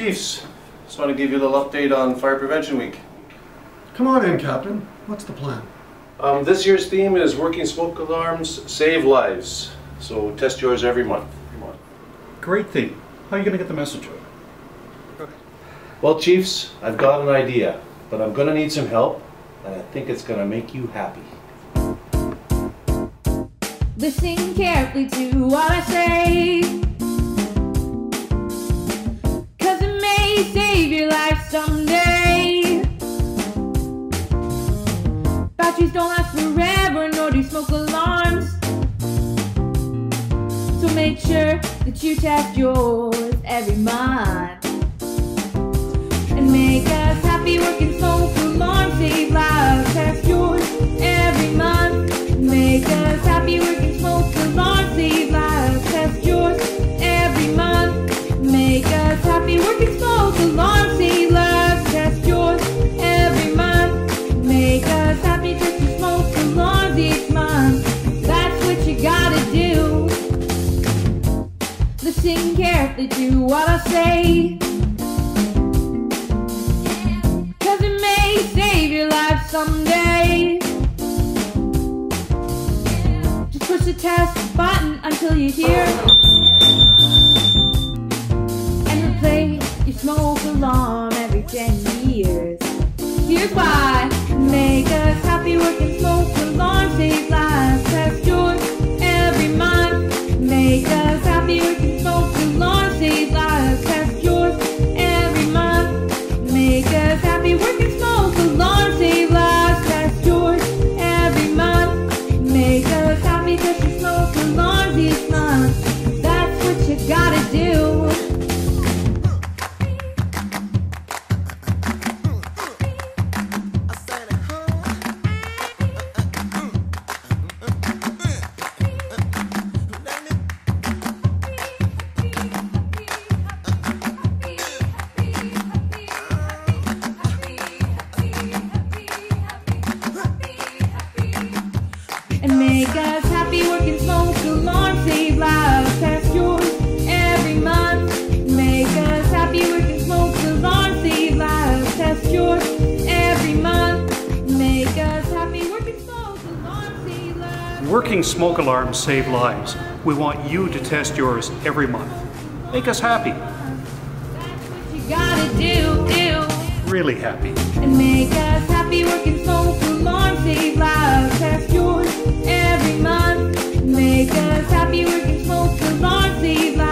Chiefs, just want to give you a little update on Fire Prevention Week. Come on in, Captain. What's the plan? This year's theme is Working Smoke Alarms Save Lives. So test yours every month. Great theme. How are you going to get the message out? Well, Chiefs, I've got an idea, but I'm going to need some help, and I think it's going to make you happy. Listen carefully to what I say, 'cause it may save your life someday. Batteries don't last forever, nor do smoke alarms. So make sure that you test yours every month. And make us happy. Working smoke alarms save lives. Test yours every month. Make us happy. Working smoke alarms save lives. Test yours every month. Make us happy. Working smoke alarms save lives. Test yours every month. Make us happy. Test your smoke alarms each month. That's what you gotta do. Listen carefully to what I say, 'cause it may save your life someday. Just push the test button until you hear and replace your smoke alarm every 10 years. Here's why. Make us happy. Working smoke alarm save lives. Test yours every month. Make us happy. Working smoke alarm save lives. Test yours every month. Make us happy. Working smoke alarm save lives. Test yours every month. Make us happy. Test your smoke alarms each month. That's what you gotta do. And make us happy. Working smoke alarm save lives. Test yours every month. Make us happy. Working smoke alarm save lives. Test yours every month. Make us happy. Working smoke alarm save lives. Working smoke alarms save lives. We want you to test yours every month. Make us happy. That's what you gotta do. Really happy. And make us happy. Working smoke alarm save lives. Test yours every month. Make us happy. Working smoke alarm save lives.